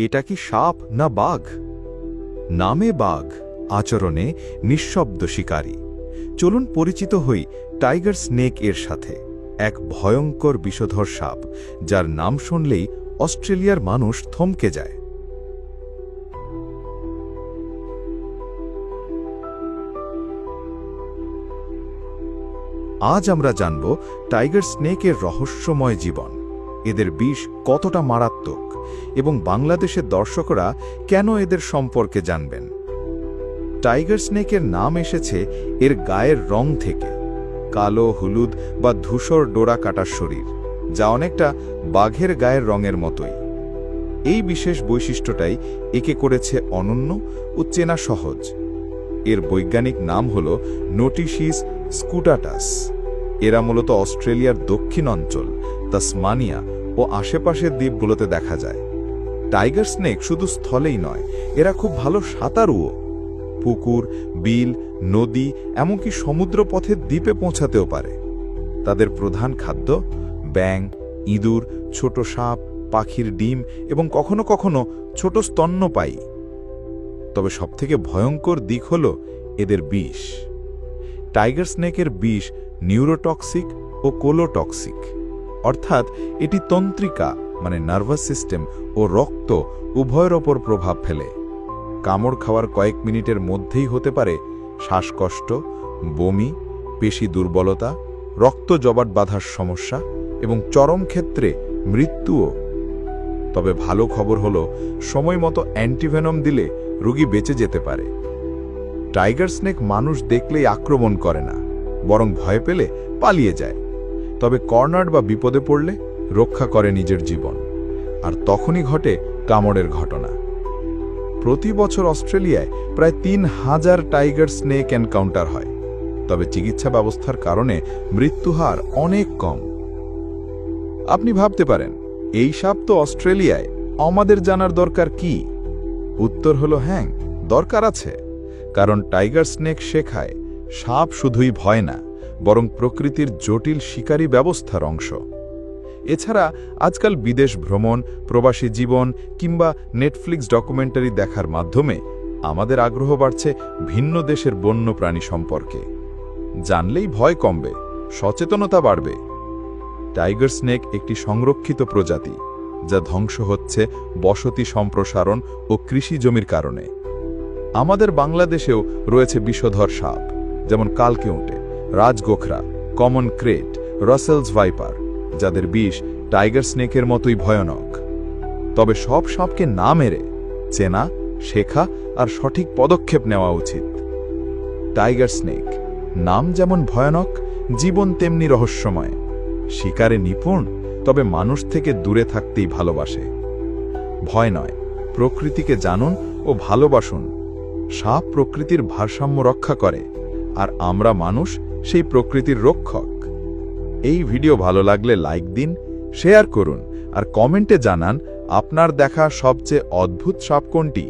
এটা কি সাপ না বাঘ? নামে বাঘ, আচরণে নিঃশব্দ শিকারী। চলুন পরিচিত হই টাইগার স্নেক এর সাথে, এক ভয়ঙ্কর বিষধর সাপ যার নাম শুনলেই অস্ট্রেলিয়ার মানুষ থমকে যায়। আজ আমরা জানব টাইগার স্নেকের রহস্যময় জীবন, এদের বিষ কতটা মারাত্মক এবং বাংলাদেশের দর্শকরা কেন এদের সম্পর্কে জানবেন। টাইগার স্নেকের নাম এসেছে এর গায়ের রং থেকে, কালো, হলুদ বা ধূসর ডোরা কাটার শরীর, যা অনেকটা বাঘের গায়ের রঙের মতোই। এই বিশেষ বৈশিষ্ট্যটাই একে করেছে অনন্য ও চেনা সহজ। এর বৈজ্ঞানিক নাম হল নোটিসিস স্কুটাটাস। এরা মূলত অস্ট্রেলিয়ার দক্ষিণ অঞ্চল, তাসমানিয়া ও আশেপাশের দ্বীপগুলোতে দেখা যায়। টাইগার স্নেক শুধু স্থলেই নয়, এরা খুব ভালো সাঁতারুও। পুকুর, বিল, নদী, এমনকি সমুদ্রপথের দ্বীপে পৌঁছাতেও পারে। তাদের প্রধান খাদ্য ব্যাঙ, ইঁদুর, ছোট সাপ, পাখির ডিম এবং কখনো কখনো ছোট স্তন্যপায়ী। তবে সবথেকে ভয়ঙ্কর দিক হল এদের বিষ। টাইগার স্নেকের বিষ নিউরোটক্সিক ও কোলোটক্সিক, অর্থাৎ এটি তন্ত্রিকা মানে নার্ভাস সিস্টেম ও রক্ত উভয়ের ওপর প্রভাব ফেলে। কামড় খাওয়ার কয়েক মিনিটের মধ্যেই হতে পারে শ্বাসকষ্ট, বমি, পেশি দুর্বলতা, রক্ত জমাট বাঁধার সমস্যা এবং চরম ক্ষেত্রে মৃত্যুও। তবে ভালো খবর হলো, সময় মতো অ্যান্টিভেনম দিলে রোগী বেঁচে যেতে পারে। টাইগার স্নেক মানুষ দেখলেই আক্রমণ করে না, বরং ভয় পেলে পালিয়ে যায়। তবে কর্নার বা বিপদে পড়লে রক্ষা করে নিজের জীবন, আর তখনই ঘটে কামড়ের ঘটনা। প্রতি বছর অস্ট্রেলিয়ায় প্রায় ৩,০০০ টাইগার স্নেক এনকাউন্টার হয়, তবে চিকিৎসা ব্যবস্থার কারণে মৃত্যুহার অনেক কম। আপনি ভাবতে পারেন, এই সাপ তো অস্ট্রেলিয়ায়, আমাদের জানার দরকার কি? উত্তর হলো হ্যাঁ, দরকার আছে। কারণ টাইগার স্নেক শেখায় সাপ শুধুই ভয় না, বরং প্রকৃতির জটিল শিকারী ব্যবস্থার অংশ। এছাড়া আজকাল বিদেশ ভ্রমণ, প্রবাসী জীবন কিংবা নেটফ্লিক্স ডকুমেন্টারি দেখার মাধ্যমে আমাদের আগ্রহ বাড়ছে ভিন্ন দেশের বন্য প্রাণী সম্পর্কে। জানলেই ভয় কমবে, সচেতনতা বাড়বে। টাইগার স্নেক একটি সংরক্ষিত প্রজাতি, যা ধ্বংস হচ্ছে বসতি সম্প্রসারণ ও কৃষি জমির কারণে। আমাদের বাংলাদেশেও রয়েছে বিষধর সাপ, যেমন কালকেউটে, রাজগোখরা, কমন ক্রেট, রাসেলস ভাইপার, যাদের বিষ টাইগার স্নেকের মতোই ভয়ানক। তবে সব সাপকে না মেরে চেনা, শেখা আর সঠিক পদক্ষেপ নেওয়া উচিত। টাইগার স্নেক নাম যেমন ভয়ানক, জীবন তেমনি রহস্যময়। শিকারে নিপুণ, তবে মানুষ থেকে দূরে থাকতেই ভালোবাসে। ভয় নয়, প্রকৃতিকে জানুন ও ভালোবাসুন। সাপ প্রকৃতির ভারসাম্য রক্ষা করে, আর আমরা মানুষ সেই প্রকৃতির রক্ষক। এই ভিডিও ভালো লাগলে লাইক দিন, শেয়ার করুন আর কমেন্টে জানান আপনার দেখা সবচেয়ে অদ্ভুত সাপ কোনটি।